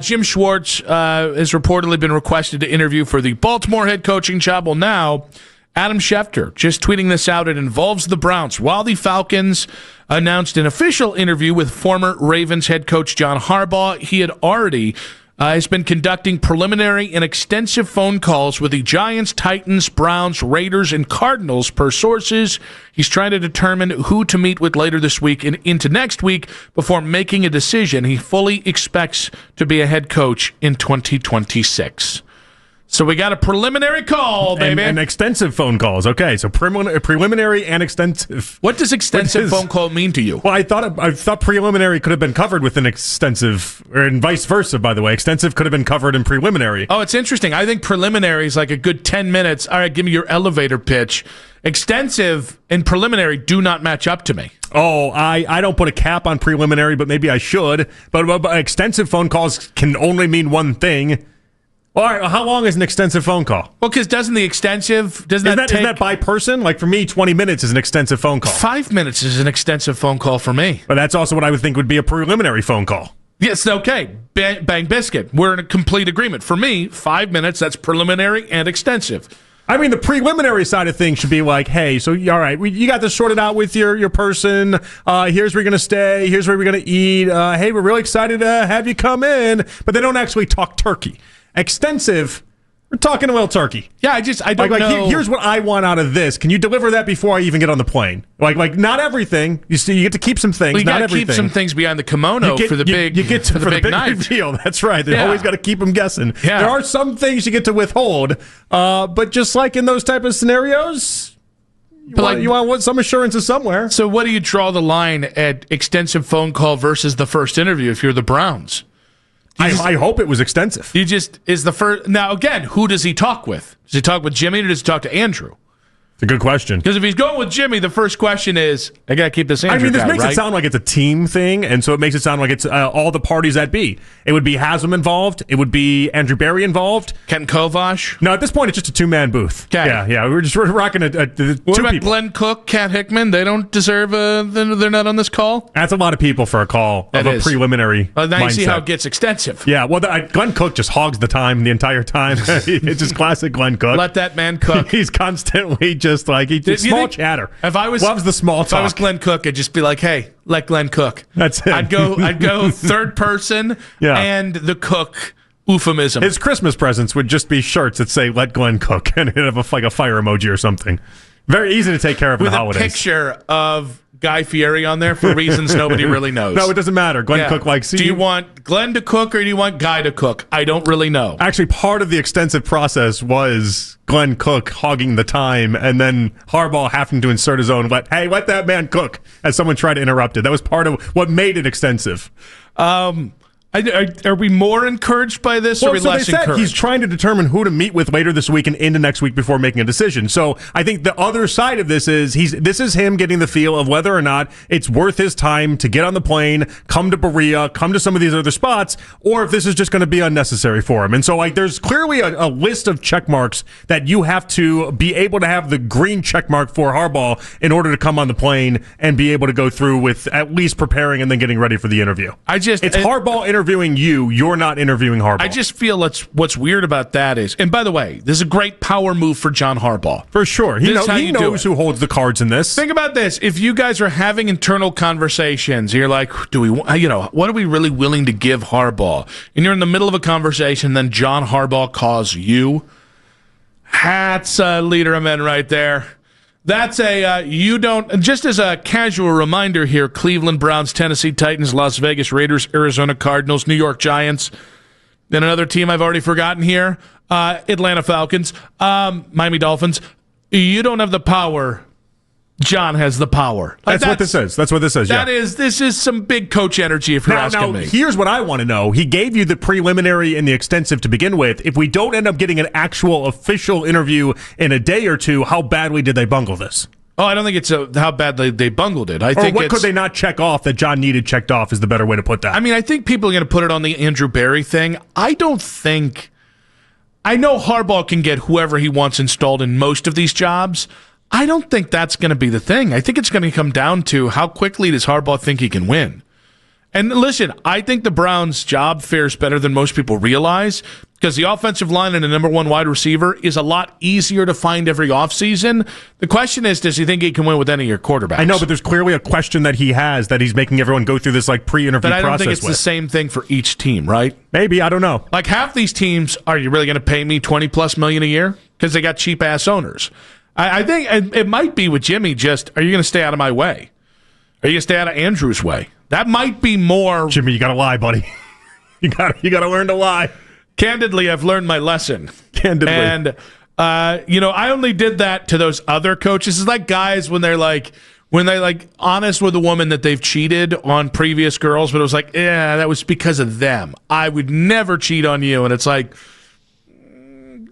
Jim Schwartz has reportedly been requested to interview for the Baltimore head coaching job. Well, now, Adam Schefter just tweeting this out. It involves the Browns. While the Falcons announced an official interview with former Ravens head coach John Harbaugh, he had already has been conducting preliminary and extensive phone calls with the Giants, Titans, Browns, Raiders, and Cardinals, per sources. He's trying to determine who to meet with later this week and into next week before making a decision. He fully expects to be a head coach in 2026. So we got a preliminary call, baby. And extensive phone calls. Okay, so preliminary and extensive. What does extensive phone call mean to you? Well, I thought preliminary could have been covered with an extensive, and vice versa, by the way. Extensive could have been covered in preliminary. Oh, it's interesting. I think preliminary is like a good 10 minutes. All right, give me your elevator pitch. Extensive and preliminary do not match up to me. Oh, I don't put a cap on preliminary, but maybe I should. But extensive phone calls can only mean one thing. All right, how long is an extensive phone call? Well, because doesn't that by person? Like for me, 20 minutes is an extensive phone call. 5 minutes is an extensive phone call for me. But that's also what I would think would be a preliminary phone call. Yes, okay. Bang biscuit. We're in a complete agreement. For me, 5 minutes, that's preliminary and extensive. I mean, the preliminary side of things should be like, hey, so all right, you got this sorted out with your person. Here's where you're going to stay. Here's where we're going to eat. Hey, we're really excited to have you come in. But they don't actually talk turkey. Extensive, we're talking a little turkey. Yeah, I don't know. Here's what I want out of this. Can you deliver that before I even get on the plane? Like not everything. You see, you get to keep some things. Well, you not gotta everything. keep some things behind the kimono for the big. You get to for the big night. reveal. That's right. They always got to keep them guessing. Yeah. There are some things you get to withhold, but just like in those type of scenarios, you want some assurances somewhere. So, what do you draw the line at extensive phone call versus the first interview if you're the Browns? I hope it was extensive. Is the first now again? Who does he talk with? Does he talk with Jimmy or does he talk to Andrew? It's a good question. Because if he's going with Jimmy, the first question is, I got to keep this Andrew this guy, makes right? it sound like it's a team thing, and so it makes it sound like it's all the parties that be. It would be Haslam involved. It would be Andrew Berry involved. Ken Kovash. No, at this point, it's just a two-man booth. Okay. Yeah. We're rocking What two about people. Glenn Cook, Kat Hickman? They don't deserve they're not on this call? That's a lot of people for a call of a preliminary now mindset. You see how it gets extensive. Yeah, well, Glenn Cook just hogs the time the entire time. It's just classic Glenn Cook. Let that man cook. He's constantly just like small chatter. Loves the small talk. If I was Glenn Cook, I'd just be like, "Hey, let Glenn cook." That's it. I'd go third person and the cook euphemism. His Christmas presents would just be shirts that say "Let Glenn cook" and it'd have a fire emoji or something. Very easy to take care of in the holidays. With a picture of Guy Fieri on there for reasons nobody really knows. No, it doesn't matter. Glenn Cook likes. Do you want Glenn to cook or do you want Guy to cook? I don't really know. Actually, part of the extensive process was Glenn Cook hogging the time and then Harbaugh having to insert his own, let that man cook, as someone tried to interrupt it. That was part of what made it extensive. Are we more encouraged by this or are we less encouraged? He's trying to determine who to meet with later this week and into next week before making a decision. So I think the other side of this is this is him getting the feel of whether or not it's worth his time to get on the plane, come to Berea, come to some of these other spots, or if this is just going to be unnecessary for him. And so there's clearly a list of check marks that you have to be able to have the green check mark for Harbaugh in order to come on the plane and be able to go through with at least preparing and then getting ready for the interview. It's Harbaugh interviewing you're not interviewing Harbaugh. I just feel what's weird about that is, and by the way, this is a great power move for John Harbaugh. For sure. He knows who holds the cards in this. Think about this. If you guys are having internal conversations, you're like, what are we really willing to give Harbaugh? And you're in the middle of a conversation, then John Harbaugh calls you. That's a leader of men right there. That's just as a casual reminder here, Cleveland Browns, Tennessee Titans, Las Vegas Raiders, Arizona Cardinals, New York Giants, then another team I've already forgotten here, Atlanta Falcons, Miami Dolphins. You don't have the power. John has the power. That's what this is. Yeah. This is some big coach energy if you're asking me. Here's what I want to know. He gave you the preliminary and the extensive to begin with. If we don't end up getting an actual official interview in a day or two, how badly did they bungle this? Oh, I don't think it's how badly they bungled it. What could they not check off that John needed checked off is the better way to put that. I mean, I think people are going to put it on the Andrew Berry thing. I know Harbaugh can get whoever he wants installed in most of these jobs. I don't think that's going to be the thing. I think it's going to come down to how quickly does Harbaugh think he can win. And listen, I think the Browns' job fares better than most people realize because the offensive line and the number one wide receiver is a lot easier to find every offseason. The question is, does he think he can win with any of your quarterbacks? I know, but there's clearly a question that he has that he's making everyone go through this like pre-interview process. But I don't think it's the same thing for each team, right? Maybe, I don't know. Like half these teams, are you really going to pay me $20+ million a year? Because they got cheap-ass owners. I think it might be with Jimmy just, are you going to stay out of my way? Are you going to stay out of Andrew's way? That might be more. Jimmy, you got to lie, buddy. you got to learn to lie. Candidly, I've learned my lesson. Candidly. And, I only did that to those other coaches. It's like guys when they're honest with a woman that they've cheated on previous girls, but it was like, yeah, that was because of them. I would never cheat on you. And it's like,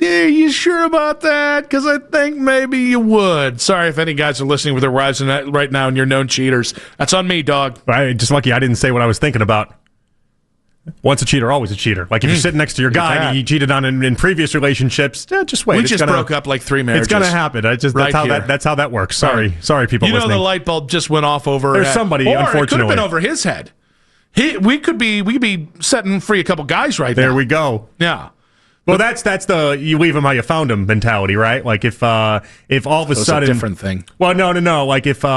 yeah, you sure about that? Because I think maybe you would. Sorry if any guys are listening with their wives right now and you're known cheaters. That's on me, dog. Just lucky I didn't say what I was thinking about. Once a cheater, always a cheater. Like if you're sitting next to your guy and you cheated on in previous relationships, just wait. We just broke up like 3 marriages. It's going to happen. That's how that works. Sorry, people listening. The light bulb just went off over. There's somebody, unfortunately. It could have been over his head. We could be setting free a couple guys right now. There we go. Yeah. Well, that's the you leave him how you found him mentality, right? Like if all of a sudden, a different thing. Well, no. Like if you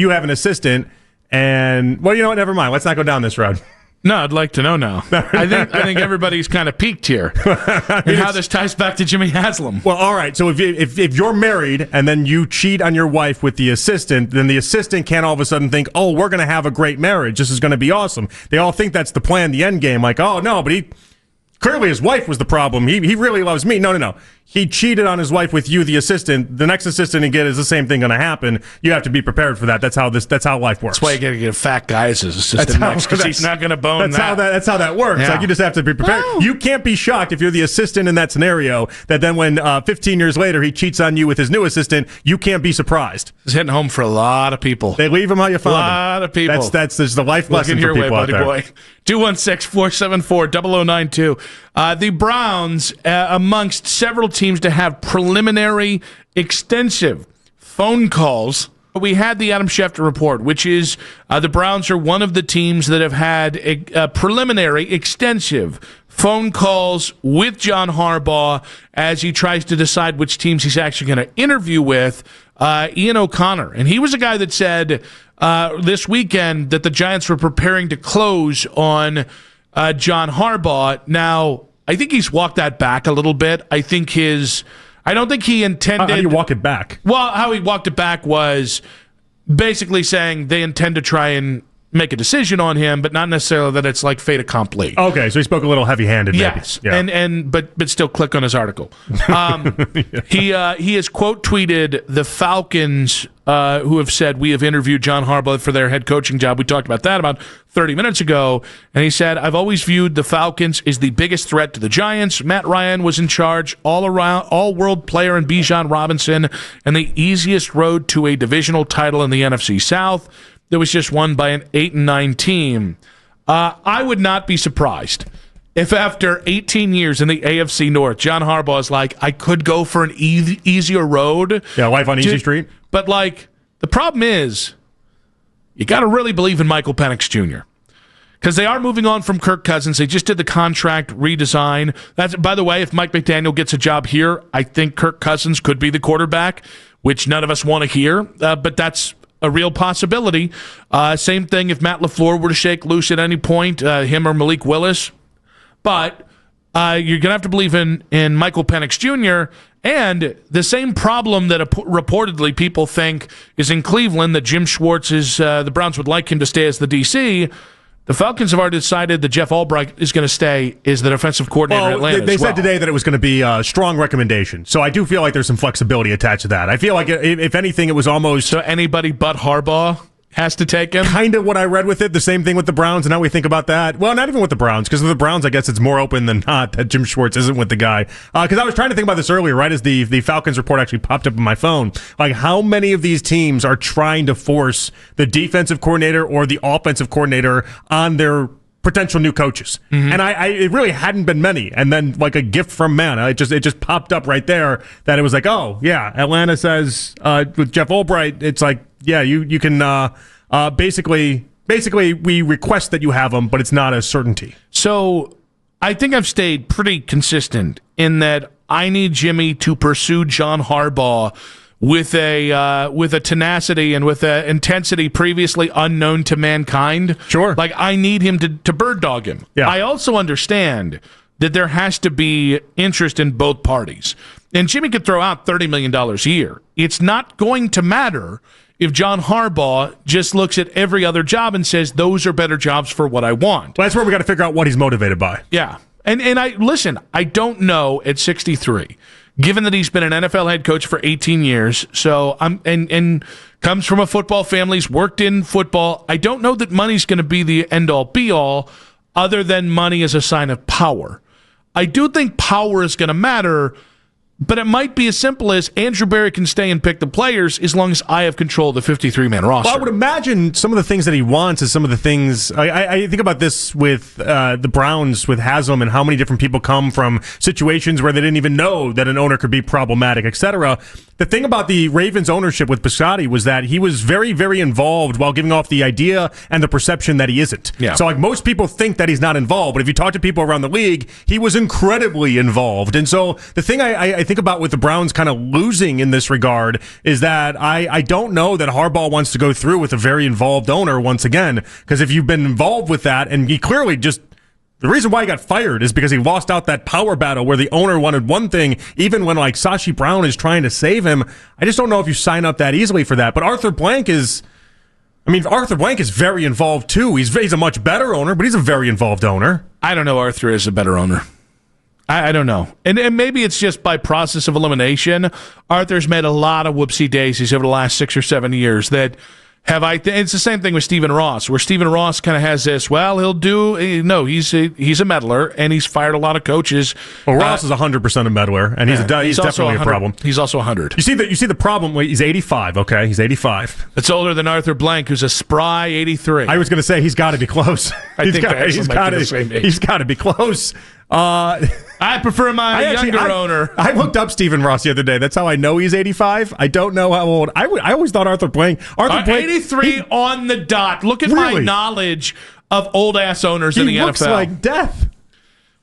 have an assistant and you know what? Never mind. Let's not go down this road. No, I'd like to know now. I think everybody's kind of peaked here. And how this ties back to Jimmy Haslam. Well, all right. So if you're married and then you cheat on your wife with the assistant, then the assistant can't all of a sudden think, oh, we're going to have a great marriage. This is going to be awesome. They all think that's the plan, the end game. Like, oh no, but clearly his wife was the problem. He really loves me. No. He cheated on his wife with you, the assistant. The next assistant he get is the same thing going to happen. You have to be prepared for that. That's how life works. That's why you got to get a fat guy as his assistant next, because he's not going to bone that. That's how that works. Yeah. Like you just have to be prepared. Well, you can't be shocked if you're the assistant in that scenario that then when 15 years later he cheats on you with his new assistant, you can't be surprised. It's hitting home for a lot of people. They leave him how you found him. A lot of people. That's the life lesson for people out there. Boy. 216-474-0092. The Browns, amongst several teams to have preliminary, extensive phone calls. We had the Adam Schefter report, which is the Browns are one of the teams that have had a preliminary, extensive phone calls with John Harbaugh as he tries to decide which teams he's actually going to interview with. Ian O'Connor. And he was a guy that said this weekend that the Giants were preparing to close on John Harbaugh. Now, I think he's walked that back a little bit. I don't think he intended... How do you walk it back? Well, how he walked it back was basically saying they intend to try and make a decision on him, but not necessarily that it's like fait accompli. Okay, so he spoke a little heavy-handed. Yes, maybe. Yeah. But still click on his article. He has quote tweeted the Falcons who have said, we have interviewed John Harbaugh for their head coaching job. We talked about that about 30 minutes ago. And he said, I've always viewed the Falcons as the biggest threat to the Giants. Matt Ryan was in charge, all-world player in Bijan Robinson, and the easiest road to a divisional title in the NFC South that was just won by an 8-9 team. I would not be surprised if after 18 years in the AFC North, John Harbaugh is like, I could go for an easier road. Yeah, life on easy street. But, the problem is you got to really believe in Michael Penix Jr. Because they are moving on from Kirk Cousins. They just did the contract redesign. That's, by the way, if Mike McDaniel gets a job here, I think Kirk Cousins could be the quarterback, which none of us want to hear. But that's a real possibility. Same thing if Matt LaFleur were to shake loose at any point, him or Malik Willis. But you're going to have to believe in Michael Penix Jr., and the same problem that reportedly people think is in Cleveland, that Jim Schwartz is, the Browns would like him to stay as the DC. The Falcons have already decided that Jeff Albright is going to stay as the defensive coordinator in Atlanta. They said today that it was going to be a strong recommendation. So I do feel like there's some flexibility attached to that. I feel like, if anything, it was almost... So anybody but Harbaugh has to take him? Kind of what I read with it. The same thing with the Browns, and now we think about that. Well, not even with the Browns, because with the Browns, I guess it's more open than not that Jim Schwartz isn't with the guy. Because I was trying to think about this earlier, right as the Falcons report actually popped up on my phone. Like, how many of these teams are trying to force the defensive coordinator or the offensive coordinator on their potential new coaches? Mm-hmm. And it really hadn't been many. And then, like a gift from man, it just popped up right there that it was like, oh, yeah, Atlanta says with Jeff Albright, it's like, yeah, you can basically basically we request that you have him, but it's not a certainty. So I think I've stayed pretty consistent in that I need Jimmy to pursue John Harbaugh with a tenacity and with an intensity previously unknown to mankind. Sure. Like, I need him to bird dog him. Yeah. I also understand that there has to be interest in both parties. And Jimmy could throw out $30 million a year. It's not going to matter if John Harbaugh just looks at every other job and says, those are better jobs for what I want. Well, that's where we got to figure out what he's motivated by. Yeah. And I don't know at 63, given that he's been an NFL head coach for 18 years, so and comes from a football family, he's worked in football. I don't know that money's going to be the end-all, be-all, other than money as a sign of power. I do think power is going to matter, but it might be as simple as Andrew Berry can stay and pick the players as long as I have control of the 53-man roster. Well, I would imagine some of the things that he wants is some of the things. I think about this with the Browns, with Haslam, and how many different people come from situations where they didn't even know that an owner could be problematic, etc. The thing about the Ravens ownership with Biscotti was that he was very, very involved while giving off the idea and the perception that he isn't. Yeah. So, like, most people think that he's not involved, but if you talk to people around the league, he was incredibly involved. And so the thing I think about with the Browns kind of losing in this regard is that I don't know that Harbaugh wants to go through with a very involved owner once again, because if you've been involved with that, and he clearly just, the reason why he got fired is because he lost out that power battle where the owner wanted one thing, even when like Sashi Brown is trying to save him. I just don't know if you sign up that easily for that. But Arthur Blank is very involved too. He's a much better owner, but he's a very involved owner. I don't know Arthur is a better owner. I don't know. And maybe it's just by process of elimination. Arthur's made a lot of whoopsie daisies over the last 6 or 7 years that it's the same thing with Stephen Ross, where Stephen Ross kind of has this, well, he's a meddler, and he's fired a lot of coaches. Well, Ross is 100% a meddler, and he's definitely a problem. He's also 100. You see the problem. He's 85, okay? He's 85. That's older than Arthur Blank, who's a spry 83. I was going to say he's got to be close. He's got to be close. I prefer my younger owner. I looked up Stephen Ross the other day. That's how I know he's 85. I don't know how old. I always thought Arthur Blank. 83 on the dot. Look at my knowledge of old-ass owners in the NFL. He looks like death.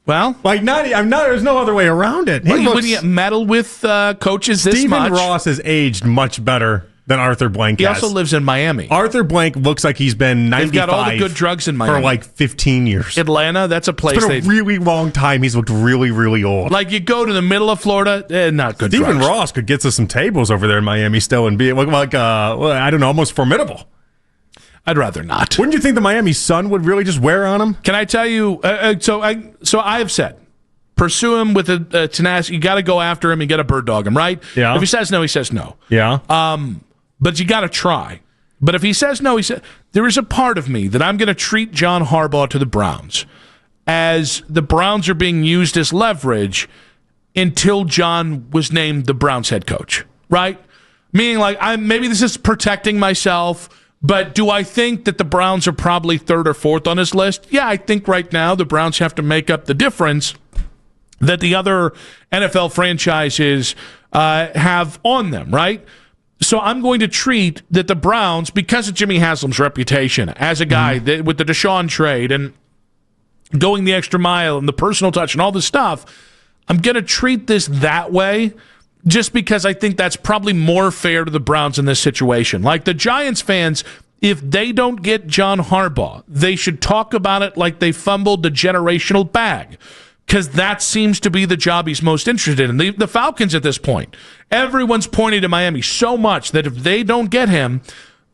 Well, like 90. There's no other way around it. When you meddle with coaches this much. Stephen Ross has aged much better than Arthur Blank has. He also lives in Miami. Arthur Blank looks like he's been 95. They've got all the good drugs in Miami. For like 15 years. Atlanta, that's a place. It's been a really long time. He's looked really, really old. Like, you go to the middle of Florida, not good Stephen drugs. Ross could get to some tables over there in Miami still and be like I don't know, almost formidable. I'd rather not. Wouldn't you think the Miami Sun would really just wear on him? Can I tell you? So I have said, pursue him with a tenacity. You got to go after him. You got to bird dog him, right? Yeah. If he says no, he says no. Yeah. But you got to try. But if he says no, there is a part of me that I'm going to treat John Harbaugh to the Browns as the Browns are being used as leverage until John was named the Browns head coach, right? Meaning, like, maybe this is protecting myself, but do I think that the Browns are probably third or fourth on his list? Yeah, I think right now the Browns have to make up the difference that the other NFL franchises have on them, right? So I'm going to treat that the Browns, because of Jimmy Haslam's reputation as a guy that, with the Deshaun trade and going the extra mile and the personal touch and all this stuff, I'm going to treat this that way just because I think that's probably more fair to the Browns in this situation. Like, the Giants fans, if they don't get John Harbaugh, they should talk about it like they fumbled the generational bag, because that seems to be the job he's most interested in. The Falcons at this point, everyone's pointing to Miami so much that if they don't get him,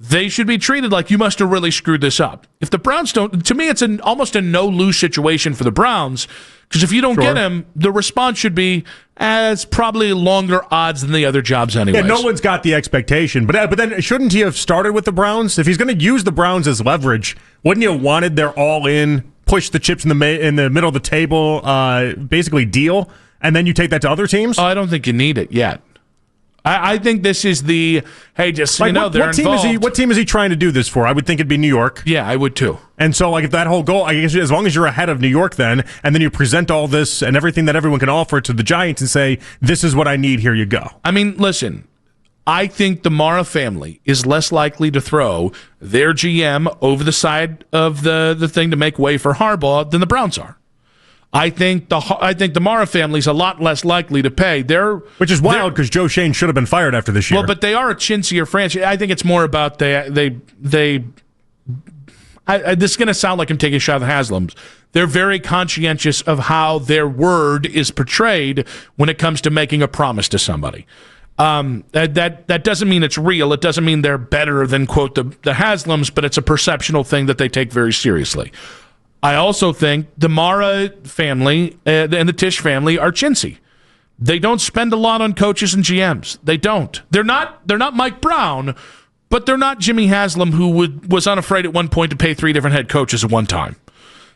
they should be treated like, you must have really screwed this up. If the Browns don't, to me, it's almost a no-lose situation for the Browns, because if you don't get him, the response should be as probably longer odds than the other jobs anyway. Yeah, no one's got the expectation. But then shouldn't he have started with the Browns? If he's going to use the Browns as leverage, wouldn't you have wanted their all-in, push the chips in the middle of the table, basically deal, and then you take that to other teams? I don't think you need it yet. I think this is the, hey, just so you know, they're involved. What team is he trying to do this for? I would think it'd be New York. Yeah, I would too. And so, like, if that whole goal, I guess as long as you're ahead of New York then, and then you present all this and everything that everyone can offer to the Giants and say, this is what I need, here you go. I mean, listen, I think the Mara family is less likely to throw their GM over the side of the thing to make way for Harbaugh than the Browns are. I think the Mara family is a lot less likely to pay. Which is wild because Joe Shane should have been fired after this year. Well, but they are a chintzier franchise. I think it's more about this is going to sound like I'm taking a shot at the Haslams. They're very conscientious of how their word is portrayed when it comes to making a promise to somebody. That doesn't mean it's real. It doesn't mean they're better than, quote, the Haslams, but it's a perceptional thing that they take very seriously. I also think the Mara family and the Tisch family are chintzy. They don't spend a lot on coaches and GMs. They don't. They're not Mike Brown, but they're not Jimmy Haslam, who was unafraid at one point to pay 3 different head coaches at one time.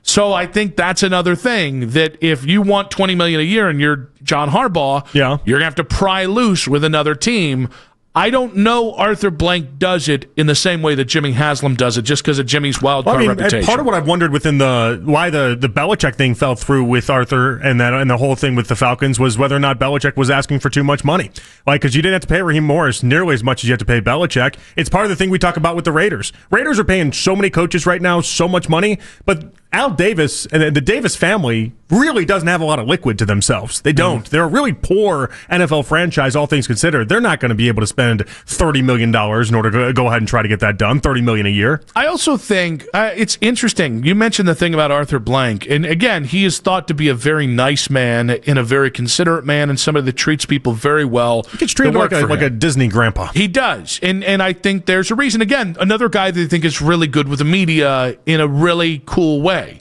So I think that's another thing, that if you want $20 million a year and you're John Harbaugh, you're going to have to pry loose with another team. I don't know Arthur Blank does it in the same way that Jimmy Haslam does it, just because of Jimmy's wild card reputation. Part of what I've wondered within why the Belichick thing fell through with Arthur and the whole thing with the Falcons was whether or not Belichick was asking for too much money. Like, because you didn't have to pay Raheem Morris nearly as much as you had to pay Belichick. It's part of the thing we talk about with the Raiders. Raiders are paying so many coaches right now so much money, but Al Davis and the Davis family really doesn't have a lot of liquid to themselves. They don't. They're a really poor NFL franchise, all things considered. They're not going to be able to spend $30 million in order to go ahead and try to get that done, $30 million a year. I also think it's interesting. You mentioned the thing about Arthur Blank, and again, he is thought to be a very nice man and a very considerate man and somebody that treats people very well. He gets treated like a Disney grandpa. He does, and I think there's a reason. Again, another guy that I think is really good with the media in a really cool way.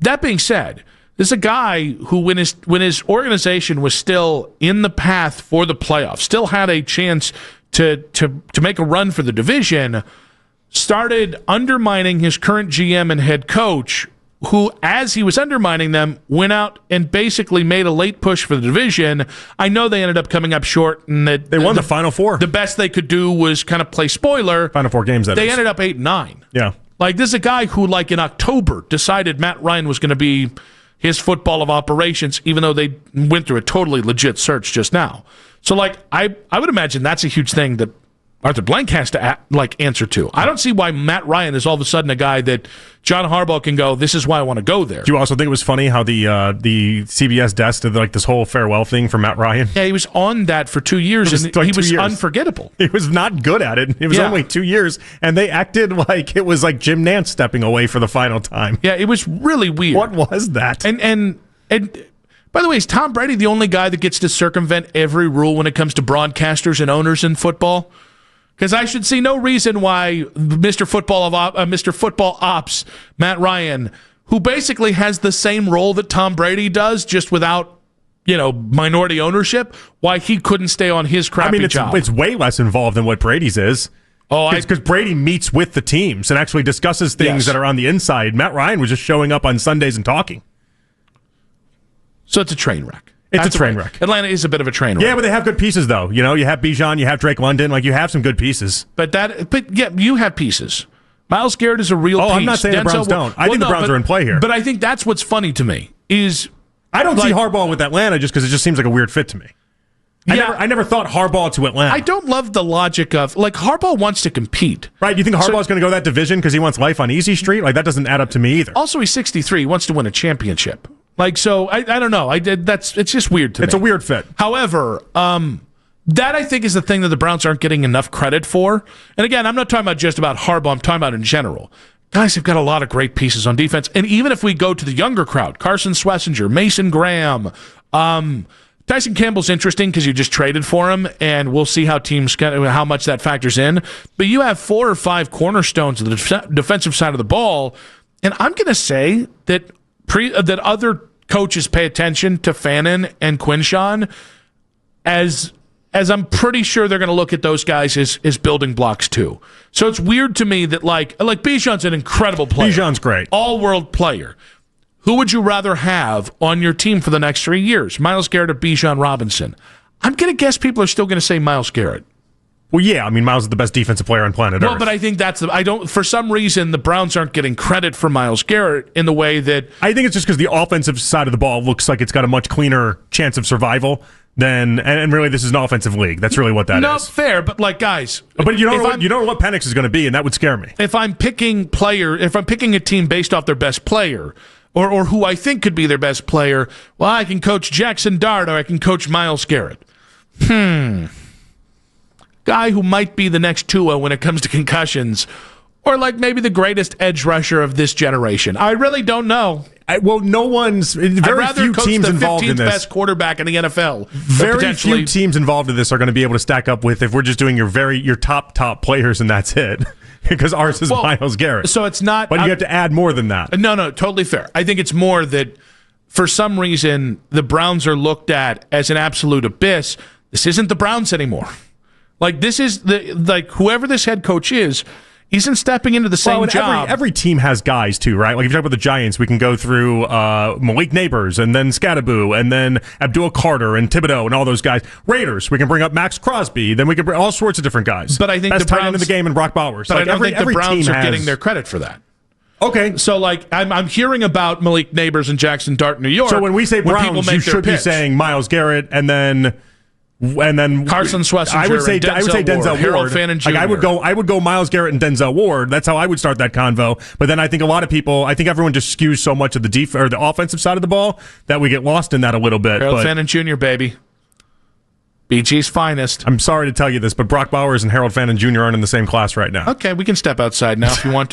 That being said, this is a guy who, when his organization was still in the path for the playoffs, still had a chance to make a run for the division, started undermining his current GM and head coach, who, as he was undermining them, went out and basically made a late push for the division. I know they ended up coming up short, and that they won the Final Four. The best they could do was kind of play spoiler. Final Four games, They ended up 8-9. Yeah. Like, this is a guy who, like, in October, decided Matt Ryan was going to be his football of operations, even though they went through a totally legit search just now. So, like, I would imagine that's a huge thing that Arthur Blank has to answer to. I don't see why Matt Ryan is all of a sudden a guy that John Harbaugh can go, this is why I want to go there. Do you also think it was funny how the CBS desk did like this whole farewell thing for Matt Ryan? Yeah, he was on that for 2 years, and he was unforgettable. He was not good at it. It was only 2 years, and they acted like it was like Jim Nantz stepping away for the final time. Yeah, it was really weird. What was that? And by the way, is Tom Brady the only guy that gets to circumvent every rule when it comes to broadcasters and owners in football? Because I should see no reason why Mr. Football Ops, Matt Ryan, who basically has the same role that Tom Brady does, just without, minority ownership, why he couldn't stay on his crappy job. It's way less involved than what Brady's is. Oh, because Brady meets with the teams and actually discusses things that are on the inside. Matt Ryan was just showing up on Sundays and talking. So it's a train wreck. It's a train wreck. Atlanta is a bit of a train wreck. Yeah, but they have good pieces, though. You have Bijan, you have Drake London, like you have some good pieces. But you have pieces. Myles Garrett is a real piece. I'm not saying the Browns don't. I think the Browns are in play here. But I think that's what's funny to me is I don't see Harbaugh with Atlanta just because it just seems like a weird fit to me. I never thought Harbaugh to Atlanta. I don't love the logic of, Harbaugh wants to compete. Right, you think Harbaugh's going to go that division because he wants life on easy street? Like, that doesn't add up to me either. Also, he's 63. He wants to win a championship. I don't know. It's just weird to me. It's a weird fit. However, that I think is the thing that the Browns aren't getting enough credit for. And again, I'm not talking about just about Harbaugh. I'm talking about in general. Guys have got a lot of great pieces on defense. And even if we go to the younger crowd, Carson Schlesinger, Mason Graham, Tyson Campbell's interesting because you just traded for him, and we'll see how much that factors in. But you have 4 or 5 cornerstones of the defensive side of the ball, and I'm going to say that that other coaches pay attention to Fannin and Quinshawn as I'm pretty sure they're going to look at those guys as building blocks too. So it's weird to me that like Bijan's an incredible player. Bijan's great. All-world player. Who would you rather have on your team for the next 3 years? Myles Garrett or Bijan Robinson? I'm going to guess people are still going to say Myles Garrett. Well, yeah, Myles is the best defensive player on planet Earth. Well, but I think for some reason, the Browns aren't getting credit for Myles Garrett in the way that... I think it's just because the offensive side of the ball looks like it's got a much cleaner chance of survival then and really this is an offensive league. That's really what that is. No, fair, but like guys, but you don't know what Penix is going to be, and that would scare me. If I'm picking a team based off their best player, or who I think could be their best player, well, I can coach Jackson Dart or I can coach Myles Garrett. Guy who might be the next Tua when it comes to concussions, or like maybe the greatest edge rusher of this generation. I really don't know. No one's very few teams involved in this. Best quarterback in the NFL. Very few teams involved in this are going to be able to stack up with if we're just doing your top players and that's it. Because ours is Myles Garrett. So it's not. But you have to add more than that. No, totally fair. I think it's more that for some reason the Browns are looked at as an absolute abyss. This isn't the Browns anymore. Like this is whoever this head coach is. Isn't stepping into the same job. Every team has guys, too, right? Like, if you talk about the Giants, we can go through Malik Neighbors and then Scadaboo and then Abdul Carter and Thibodeau and all those guys. Raiders, we can bring up Max Crosby. Then we can bring all sorts of different guys. But I think best tight end in the game and Brock Bowers. But I don't think the Browns are getting their credit for that. Okay. So, like, I'm hearing about Malik Neighbors and Jackson Dart, New York. So when we say Browns, you should be saying Myles Garrett and then Carson Swessinger. I would say Denzel Ward. Harold Fannin Jr. Like I would go Myles Garrett and Denzel Ward. That's how I would start that convo. But then I think a lot of people, everyone just skews so much of the offensive side of the ball that we get lost in that a little bit. Harold Fannin Jr. baby, BG's finest. I'm sorry to tell you this, but Brock Bowers and Harold Fannin Jr. aren't in the same class right now. Okay, we can step outside now if you want to.